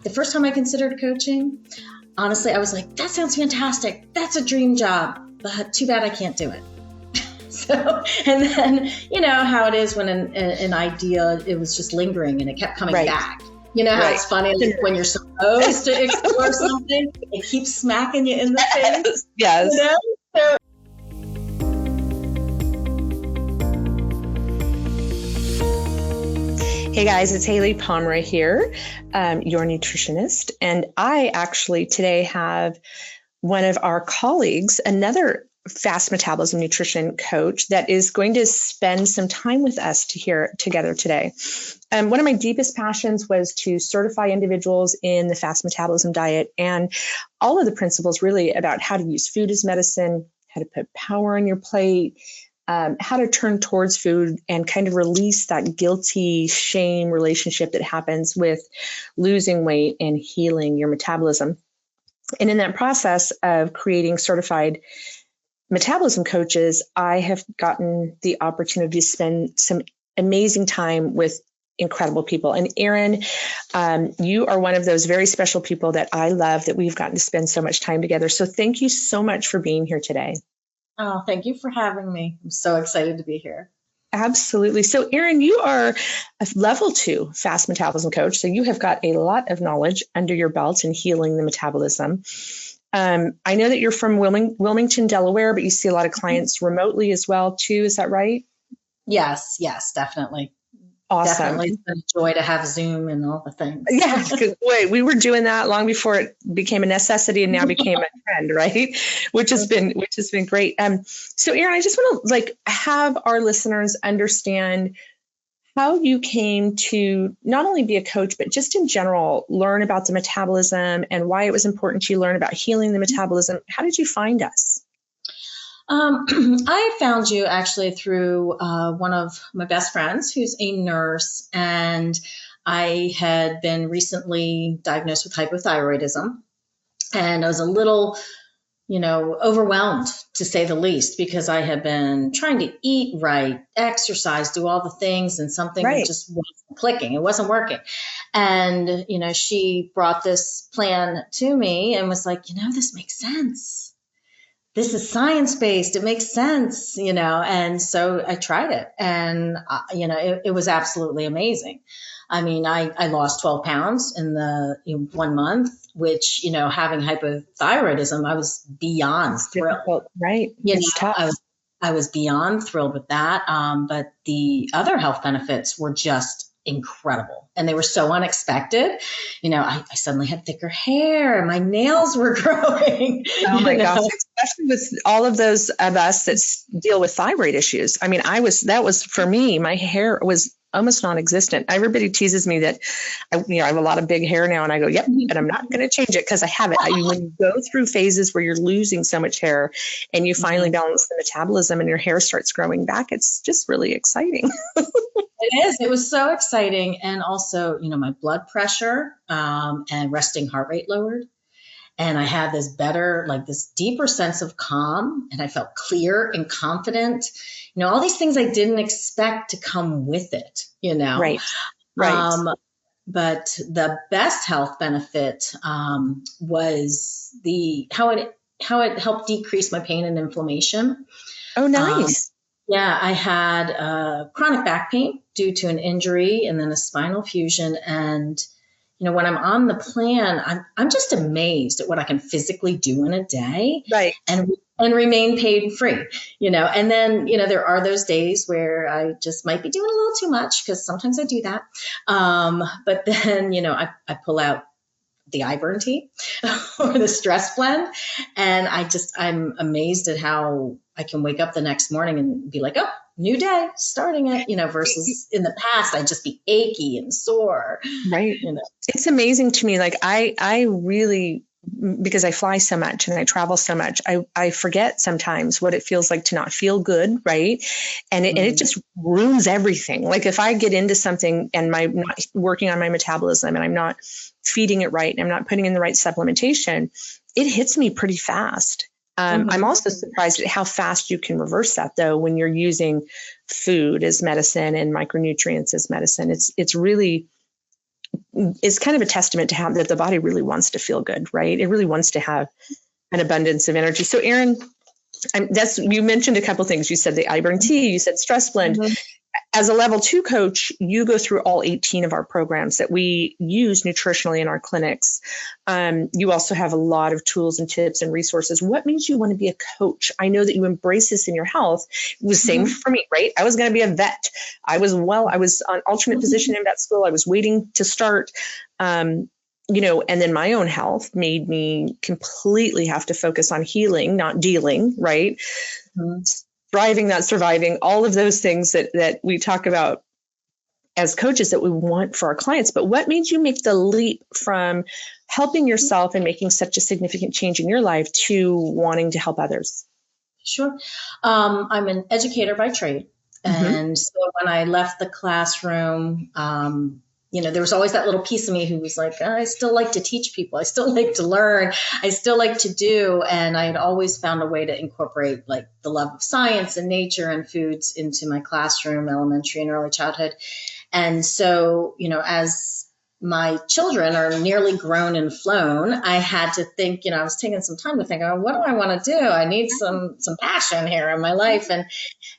the first time I considered coaching, honestly, I was like, that sounds fantastic. That's a dream job, but too bad I can't do it. So, and then, you know how it is when an idea, it was just lingering and it kept coming back. You know how it's funny, like when you're supposed to explore something, it keeps smacking you in the face. Yes. You know? So, hey guys, it's Haylie Pomroy here, your nutritionist. And I actually today have one of our colleagues, another Fast Metabolism nutrition coach that is going to spend some time with us together today. One of my deepest passions was to certify individuals in the Fast Metabolism Diet and all of the principles really about how to use food as medicine, how to put power on your plate, how to turn towards food and kind of release that guilty shame relationship that happens with losing weight and healing your metabolism. And in that process of creating certified metabolism coaches, I have gotten the opportunity to spend some amazing time with incredible people. And Erin, you are one of those very special people that I love, that we've gotten to spend so much time together. So thank you so much for being here today. Oh, thank you for having me. I'm so excited to be here. Absolutely. So Erin, you are a level 2 fast metabolism coach. So you have got a lot of knowledge under your belt in healing the metabolism. I know that you're from Wilmington, Delaware, but you see a lot of clients remotely as well too. Is that right? Yes, definitely. Awesome. Definitely. It's been a joy to have Zoom and all the things. Yeah, wait, we were doing that long before it became a necessity and now became a trend, right? Which has been great. So Erin, I just want to have our listeners understand how you came to not only be a coach, but just in general, learn about the metabolism and why it was important to you learn about healing the metabolism. How did you find us? I found you actually through one of my best friends who's a nurse, and I had been recently diagnosed with hypothyroidism, and I was a little overwhelmed, to say the least, because I had been trying to eat right, exercise, do all the things, and something just wasn't clicking. It wasn't working. And, she brought this plan to me and was like, this makes sense. This is science-based. It makes sense, and so I tried it, and, it was absolutely amazing. I mean, I lost 12 pounds in 1 month, which, having hypothyroidism, I was beyond thrilled. Difficult, right? It's tough. I was beyond thrilled with that. But the other health benefits were just incredible. And they were so unexpected. I suddenly had thicker hair. My nails were growing. Oh my gosh. Especially with all of those of us that deal with thyroid issues. I mean, that was for me, my hair was almost non-existent. Everybody teases me that I have a lot of big hair now, and I go, yep, and I'm not going to change it because I have it. When you go through phases where you're losing so much hair and you finally balance the metabolism and your hair starts growing back, it's just really exciting. It is. It was so exciting. And also, my blood pressure and resting heart rate lowered. And I had this this deeper sense of calm, and I felt clear and confident. All these things I didn't expect to come with it, Right. But the best health benefit was how it helped decrease my pain and inflammation. Oh, nice. Yeah, I had chronic back pain due to an injury and then a spinal fusion. And, when I'm on the plan, I'm just amazed at what I can physically do in a day. Right. And remain pain free, and then, there are those days where I just might be doing a little too much, because sometimes I do that. But then, I pull out the iBurn tea or the stress blend. And I'm amazed at how I can wake up the next morning and be like, oh, new day, starting it, versus in the past, I'd just be achy and sore. Right. It's amazing to me. I really, because I fly so much and I travel so much, I forget sometimes what it feels like to not feel good. Right. And it just ruins everything. Like if I get into something and I'm not working on my metabolism and I'm not feeding it right and I'm not putting in the right supplementation, it hits me pretty fast. I'm also surprised at how fast you can reverse that, though, when you're using food as medicine and micronutrients as medicine. It's really is kind of a testament to how that the body really wants to feel good, right? It really wants to have an abundance of energy. So Erin, you mentioned a couple things. You said the iBurn tea, you said stress blend. Mm-hmm. As a level 2 coach, you go through all 18 of our programs that we use nutritionally in our clinics. You also have a lot of tools and tips and resources. What made you want to be a coach? I know that you embrace this in your health. It was the same for me, right? I was going to be a vet. I was on alternate position in vet school. I was waiting to start, and then my own health made me completely have to focus on healing, not dealing, right? Mm-hmm. Thriving, not surviving, all of those things that we talk about as coaches that we want for our clients. But what made you make the leap from helping yourself and making such a significant change in your life to wanting to help others? Sure. I'm an educator by trade. And so when I left the classroom, there was always that little piece of me who was like, I still like to teach people. I still like to learn. I still like to do. And I had always found a way to incorporate like the love of science and nature and foods into my classroom, elementary and early childhood. And so, as my children are nearly grown and flown, I had to think, I was taking some time to think, what do I want to do? I need some passion here in my life.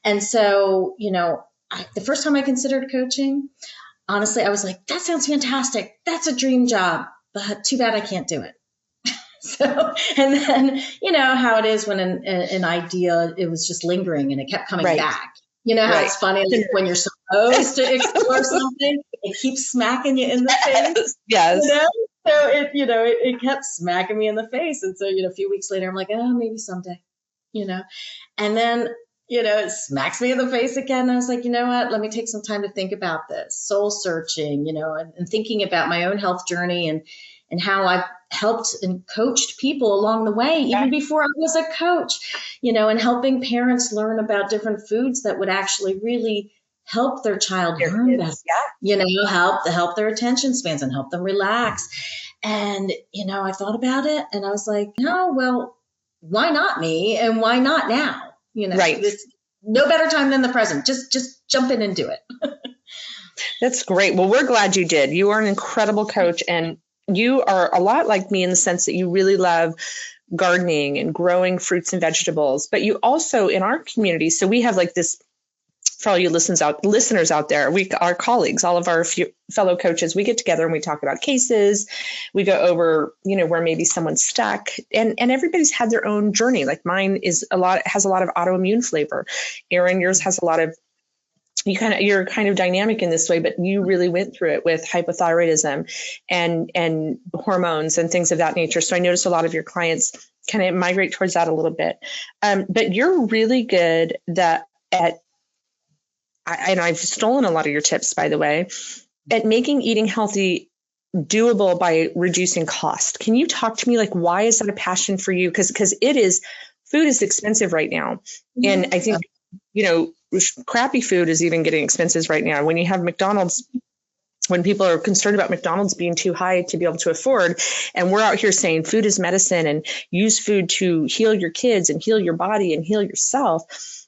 And so, the first time I considered coaching, honestly, I was like, that sounds fantastic. That's a dream job, but too bad I can't do it. And then, how it is when an idea, it was just lingering and it kept coming back. How it's funny like when you're supposed to explore something, it keeps smacking you in the face. Yes. So it kept smacking me in the face. And so, a few weeks later, I'm like, maybe someday, and then, it smacks me in the face again. And I was like, you know what, let me take some time to think about this, soul searching, and thinking about my own health journey and how I've helped and coached people along the way, even before I was a coach, and helping parents learn about different foods that would actually really help their child learn better, help their attention spans and help them relax. And, I thought about it and I was like, no, well, why not me? And why not now? This, no better time than the present. Just jump in and do it. That's great. Well, we're glad you did. You are an incredible coach, and you are a lot like me in the sense that you really love gardening and growing fruits and vegetables, but you also in our community. So we have like this, for all you listeners out there, our colleagues, all of our fellow coaches, we get together and we talk about cases. We go over, where maybe someone's stuck, and everybody's had their own journey. Like mine has a lot of autoimmune flavor. Erin, yours has a lot of, you're kind of dynamic in this way, but you really went through it with hypothyroidism and hormones and things of that nature. So I noticed a lot of your clients kind of migrate towards that a little bit. But you're really good and I've stolen a lot of your tips, by the way, at making eating healthy doable by reducing cost. Can you talk to me, like, why is that a passion for you? Because food is expensive right now. And I think, crappy food is even getting expensive right now. When you have McDonald's, when people are concerned about McDonald's being too high to be able to afford, and we're out here saying food is medicine and use food to heal your kids and heal your body and heal yourself,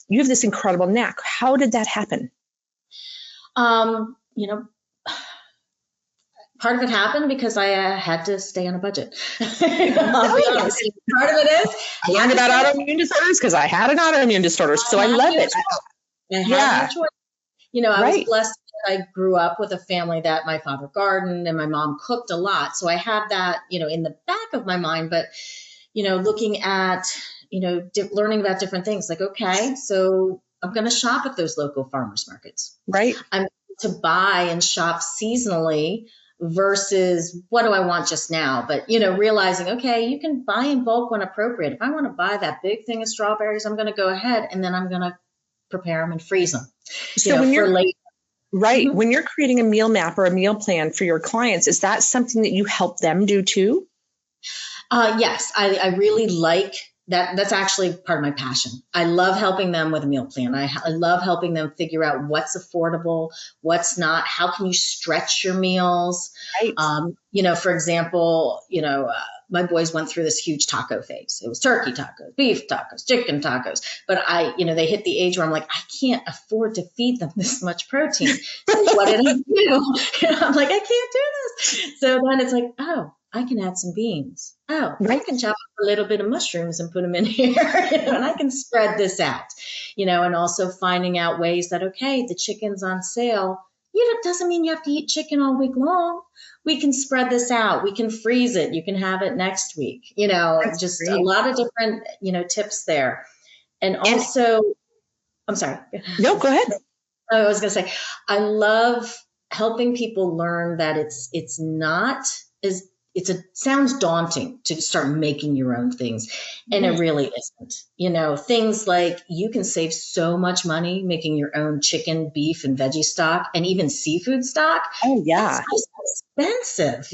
you have this incredible knack. How did that happen? Part of it happened because I had to stay on a budget. I'll be honest. Part of it is I learned about autoimmune disorders because I had an autoimmune disorder, so I love it. I had no choice. I was blessed that I grew up with a family that my father gardened and my mom cooked a lot, so I had that, in the back of my mind. But looking at learning about different things, like, okay, so I'm going to shop at those local farmers markets. Right. I'm going to buy and shop seasonally versus what do I want just now? But, realizing, okay, you can buy in bulk when appropriate. If I want to buy that big thing of strawberries, I'm going to go ahead and then I'm going to prepare them and freeze them. So when you're later. Right. Mm-hmm. When you're creating a meal map or a meal plan for your clients, is that something that you help them do too? Yes, I really like that. That's actually part of my passion. I love helping them with a meal plan. I love helping them figure out what's affordable, what's not, how can you stretch your meals? Right. For example, my boys went through this huge taco phase. It was turkey tacos, beef tacos, chicken tacos. But they hit the age where I'm like, I can't afford to feed them this much protein. So what did I do? I'm like, I can't do this. So then it's like, oh, I can add some beans. Oh, I can chop up a little bit of mushrooms and put them in here, and I can spread this out, and also finding out ways that, okay, the chicken's on sale. It doesn't mean you have to eat chicken all week long. We can spread this out. We can freeze it. You can have it next week. That's just great. a lot of different, tips there. And also, I'm sorry. No, go ahead. I was going to say, I love helping people learn that it's not as sounds daunting to start making your own things. And it really isn't. Things like you can save so much money making your own chicken, beef, and veggie stock, and even seafood stock. Oh, yeah. It's expensive,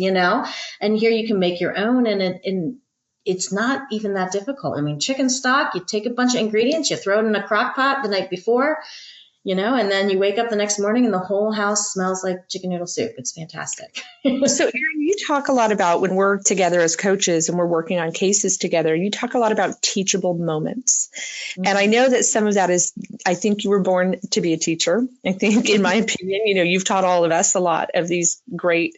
and here you can make your own, and it's not even that difficult. I mean, chicken stock, you take a bunch of ingredients, you throw it in a crock pot the night before, and then you wake up the next morning and the whole house smells like chicken noodle soup. It's fantastic. So, Erin, you talk a lot about when we're together as coaches and we're working on cases together, you talk a lot about teachable moments. Mm-hmm. And I know that some of that is, I think you were born to be a teacher. I think, in my opinion, you've taught all of us a lot of these great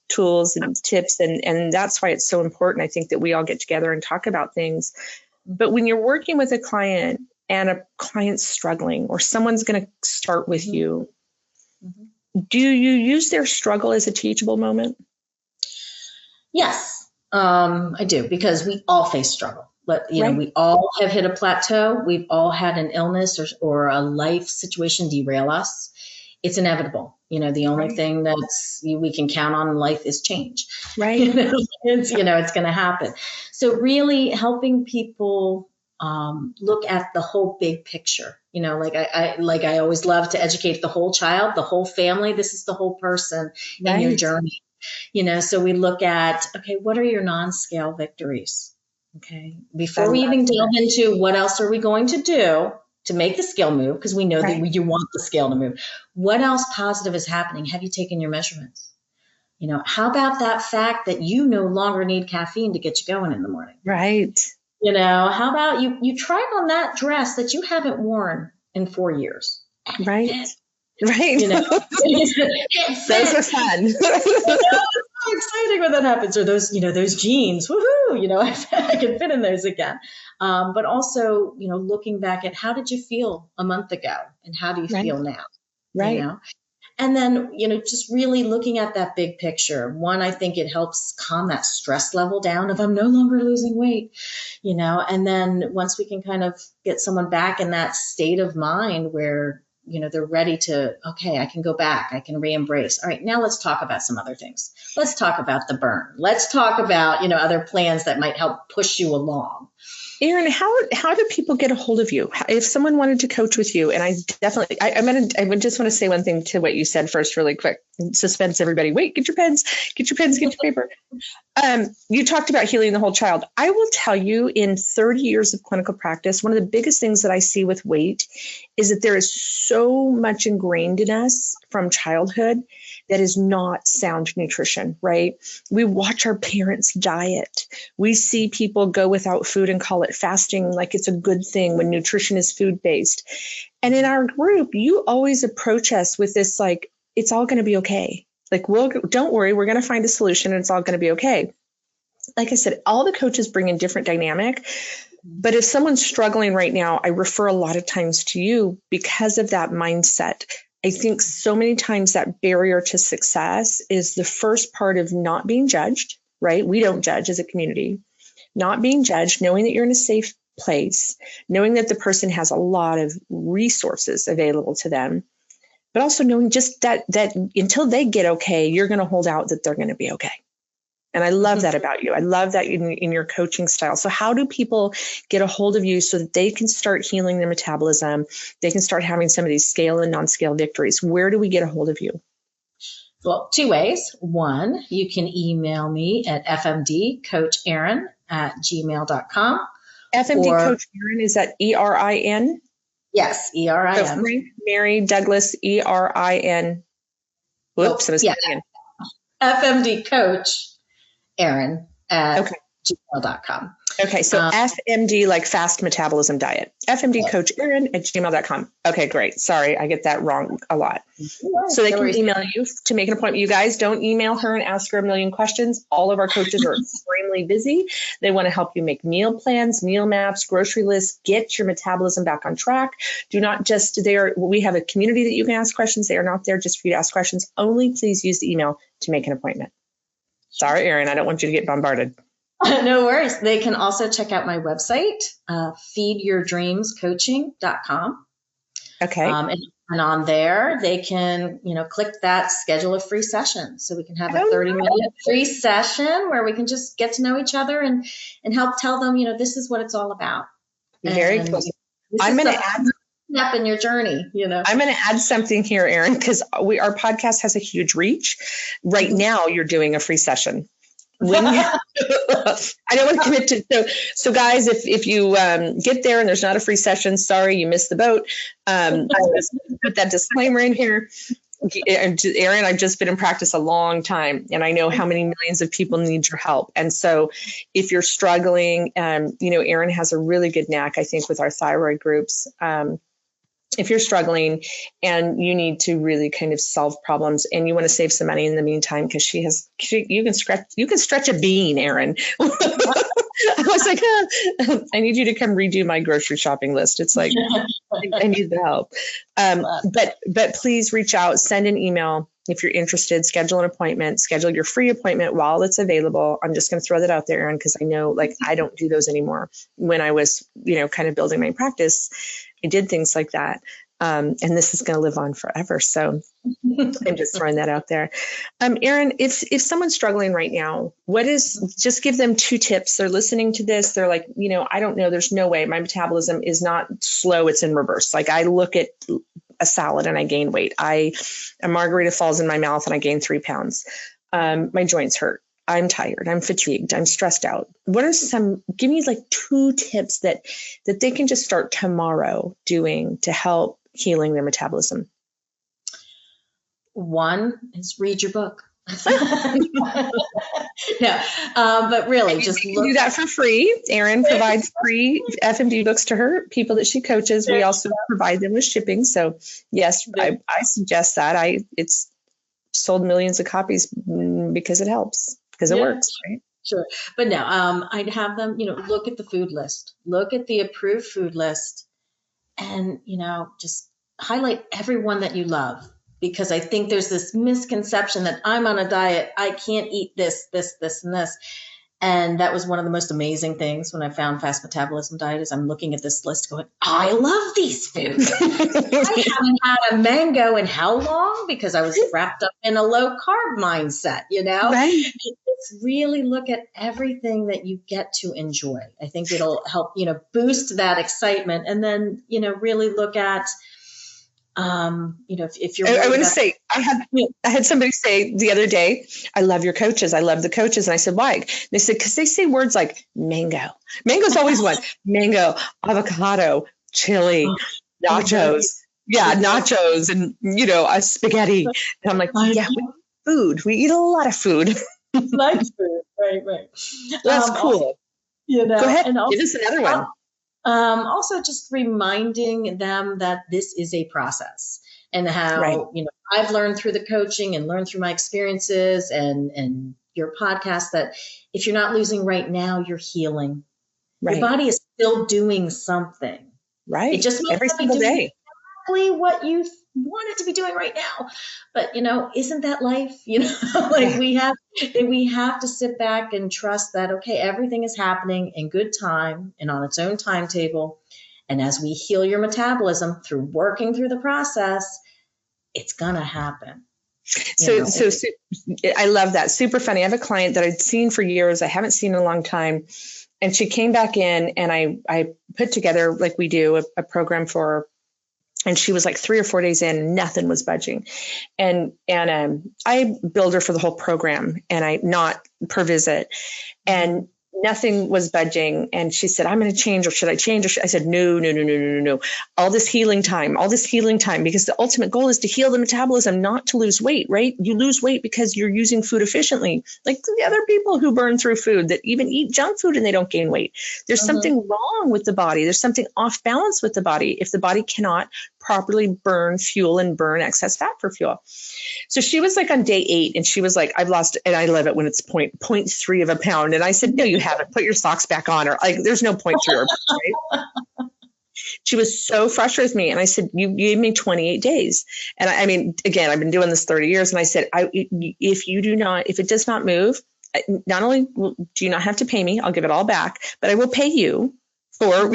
tools and tips. And that's why it's so important, I think, that we all get together and talk about things. But when you're working with a client, and a client's struggling, or someone's going to start with you, do you use their struggle as a teachable moment? Yes, I do, because we all face struggle. But we all have hit a plateau. We've all had an illness or a life situation derail us. It's inevitable. The only thing we can count on in life is change. Right. It's going to happen. So really helping people look at the whole big picture, like I always love to educate the whole child, the whole family. This is the whole person in your journey, so we look at, okay, what are your non-scale victories? Okay. Before we even delve into what else are we going to do to make the scale move, because we know that you want the scale to move. What else positive is happening? Have you taken your measurements? How about that fact that you no longer need caffeine to get you going in the morning? Right. How about you tried on that dress that you haven't worn in 4 years? Right. Right. Those are fun. It's so exciting when that happens. Or those jeans, woohoo, I can fit in those again. But also, looking back at how did you feel a month ago and how do you feel now? Right. And then, just really looking at that big picture. One, I think it helps calm that stress level down if I'm no longer losing weight, and then once we can kind of get someone back in that state of mind where, they're ready to, okay, I can go back, I can re-embrace. All right, now let's talk about some other things. Let's talk about the burn. Let's talk about, other plans that might help push you along. Erin, how do people get a hold of you? If someone wanted to coach with you, and I just want to say one thing to what you said first, really quick. Suspense, everybody. Wait, get your pens, get your paper. You talked about healing the whole child. I will tell you, in 30 years of clinical practice, one of the biggest things that I see with weight is that there is so much ingrained in us from childhood that is not sound nutrition, right? We watch our parents' diet. We see people go without food and call it fasting like it's a good thing when nutrition is food-based. And in our group, you always approach us with this, like, it's all going to be okay. Like, don't worry, we're going to find a solution and it's all going to be okay. Like I said, all the coaches bring in different dynamic. But if someone's struggling right now, I refer a lot of times to you because of that mindset. I think so many times that barrier to success is the first part of not being judged, right? We don't judge as a community. Not being judged, knowing that you're in a safe place, knowing that the person has a lot of resources available to them, but also knowing just that until they get okay, you're going to hold out that they're going to be okay. And I love that about you. I love that in your coaching style. So how do people get a hold of you so that they can start healing their metabolism? They can start having some of these scale and non-scale victories. Where do we get a hold of you? Well, 2 ways. One, you can email me at fmdcoacherin@gmail.com. FMD Coach Erin, is that ERIN? Yes, ERIN. So Frank, Mary, Douglas, ERIN. Whoops, I was FMD Coach Erin at fmdcoacherin@gmail.com. Okay, so FMD, like Fast Metabolism Diet. fmdcoacherin@gmail.com. Okay, great. Sorry, I get that wrong a lot. So they can email you to make an appointment. You guys don't email her and ask her a million questions. All of our coaches are extremely busy. They want to help you make meal plans, meal maps, grocery lists, get your metabolism back on track. Do not just, we have a community that you can ask questions. They are not there just for you to ask questions. Only please use the email to make an appointment. Sorry, Erin, I don't want you to get bombarded. No worries. They can also check out my website, feedyourdreamscoaching.com. Okay. And on there, they can, click that schedule a free session. So we can have a 30-minute free session where we can just get to know each other and help tell them, this is what it's all about. Very cool. I'm going to add step in your journey, I'm going to add something here, Erin, because our podcast has a huge reach. Right now, you're doing a free session. I don't want to commit to so guys, if you get there and there's not a free session, sorry, you missed the boat. I just put that disclaimer in here. Erin, I've just been in practice a long time, and I know how many millions of people need your help. And so if you're struggling, Erin has a really good knack, I think, with our thyroid groups. If you're struggling and you need to really kind of solve problems and you want to save some money in the meantime, because you can stretch a bean, Erin. I was like, I need you to come redo my grocery shopping list. It's like, I need the help. But please reach out, send an email if you're interested, schedule an appointment, schedule your free appointment while it's available. I'm just going to throw that out there, Erin, because I know I don't do those anymore. When I was, kind of building my practice, I did things like that. And this is going to live on forever. So I'm just throwing that out there. Erin, if someone's struggling right now, just give them 2 tips. They're listening to this. They're like, I don't know. There's no way. My metabolism is not slow. It's in reverse. Like I look at a salad and I gain weight. A margarita falls in my mouth and I gain 3 pounds. My joints hurt. I'm tired. I'm fatigued. I'm stressed out. Give me 2 tips that they can just start tomorrow doing to help healing their metabolism. 1 is read your book. No, but really just do that for free. Erin provides free FMD books to her people that she coaches. We also provide them with shipping. So yes, I suggest that. It's sold millions of copies because it helps. Because it works, right? Sure. But no, I'd have them, look at the food list, look at the approved food list, and, just highlight everyone that you love. Because I think there's this misconception that I'm on a diet, I can't eat this, this, this, and this. And that was one of the most amazing things when I found Fast Metabolism Diet is I'm looking at this list going, I love these foods. I haven't had a mango in how long? Because I was wrapped up in a low carb mindset, Right. Just really look at everything that you get to enjoy. I think it'll help, boost that excitement. And then, really look at, if you're, I want to say, I had somebody say the other day, I love your coaches. I love the coaches. And I said, why? They said, because they say words like mango. Mango's always one. Mango, avocado, chili, nachos. Yeah, nachos and, a spaghetti. And I'm like, yeah, food. We eat a lot of food. Like food. Right. That's cool. Go ahead. And also, give us another one. Also just reminding them that this is a process and how, I've learned through the coaching and learned through my experiences and your podcast that if you're not losing right now, you're healing. Right. Your body is still doing something. Right. It just every single day. Exactly what you want it to be doing right now. But, isn't that life? We have to sit back and trust that, okay, everything is happening in good time and on its own timetable. And as we heal your metabolism through working through the process, it's going to happen. So I love that. Super funny. I have a client that I'd seen for years. I haven't seen in a long time. And she came back in and I put together, like we do, a program for her. And she was 3 or 4 days in, nothing was budging. And I billed her for the whole program and not per visit. And nothing was budging. And she said, I'm going to change, or should I change? I said, no. All this healing time, because the ultimate goal is to heal the metabolism, not to lose weight, right? You lose weight because you're using food efficiently. Like the other people who burn through food, that even eat junk food and they don't gain weight. There's something wrong with the body. There's something off balance with the body if the body cannot properly burn fuel and burn excess fat for fuel. So she was like on day 8 and she was like, I've lost, and I love it when it's 0.3 of a pound. And I said, no, you haven't. Put your socks back on. Or like, there's no 0.3 or right? She was so frustrated with me. And I said, you gave me 28 days. And I mean, again, I've been doing this 30 years. And I said, if it does not move, not only do you not have to pay me, I'll give it all back, but I will pay you for,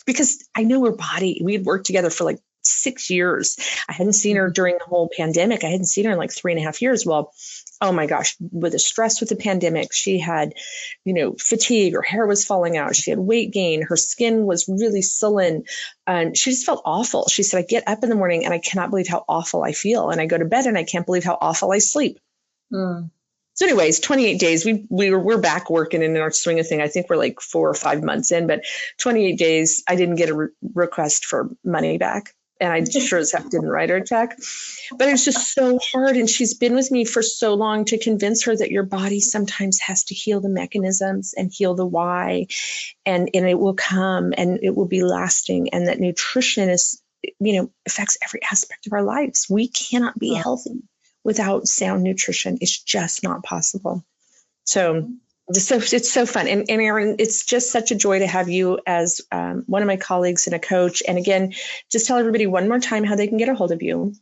because I know her body. We had worked together for like 6 years. I hadn't seen her during the whole pandemic. I hadn't seen her in like 3.5 years. Well, oh my gosh, with the stress with the pandemic, she had, fatigue, her hair was falling out. She had weight gain. Her skin was really sullen. And she just felt awful. She said, I get up in the morning and I cannot believe how awful I feel. And I go to bed and I can't believe how awful I sleep. So anyways, 28 days, we're back working in our swing of thing. I think we're like 4 or 5 months in, but 28 days, I didn't get a request for money back. And I sure as heck didn't write her a check, but it's just so hard. And she's been with me for so long to convince her that your body sometimes has to heal the mechanisms and heal the why, and it will come and it will be lasting. And that nutrition is, affects every aspect of our lives. We cannot be healthy without sound nutrition. It's just not possible. So it's so fun. And Erin, it's just such a joy to have you as one of my colleagues and a coach. And again, just tell everybody one more time how they can get a hold of you.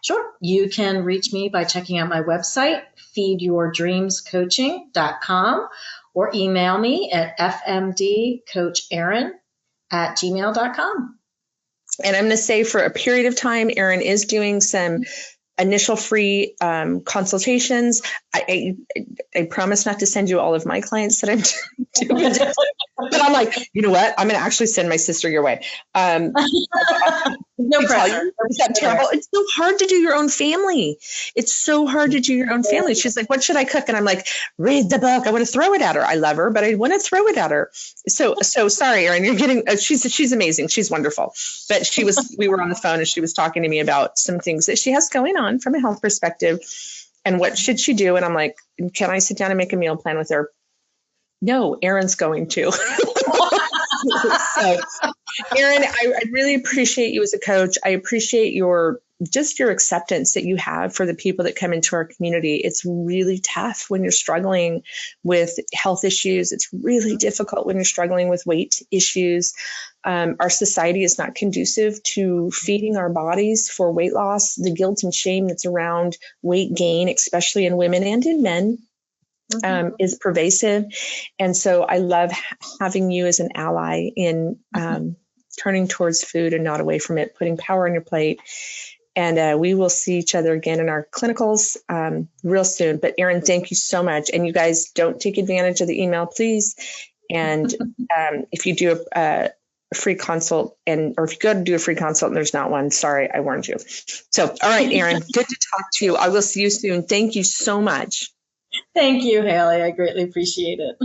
Sure. You can reach me by checking out my website, feedyourdreamscoaching.com, or email me at fmdcoacherin@gmail.com. And I'm going to say for a period of time, Erin is doing some initial free consultations. I promise not to send you all of my clients that I'm doing. But I'm like, you know what? I'm going to actually send my sister your way. No pressure. Is that terrible? It's so hard to do your own family. It's so hard to do your own family. She's like, what should I cook? And I'm like, read the book. I want to throw it at her. I love her, but I want to throw it at her. So sorry, Erin, you're getting, she's amazing. She's wonderful. But we were on the phone and she was talking to me about some things that she has going on from a health perspective and what should she do? And I'm like, can I sit down and make a meal plan with her? No, Erin's going to. So, Erin, I really appreciate you as a coach. I appreciate your acceptance that you have for the people that come into our community. It's really tough when you're struggling with health issues. It's really difficult when you're struggling with weight issues. Our society is not conducive to feeding our bodies for weight loss. The guilt and shame that's around weight gain, especially in women and in men, is pervasive. And so I love having you as an ally in turning towards food and not away from it, putting power on your plate. And we will see each other again in our clinicals real soon. But Erin, thank you so much. And you guys don't take advantage of the email, please. And if you do a free consult or if you go to do a free consult and there's not one, sorry, I warned you. So, all right, Erin, good to talk to you. I will see you soon. Thank you so much. Thank you, Haylie. I greatly appreciate it.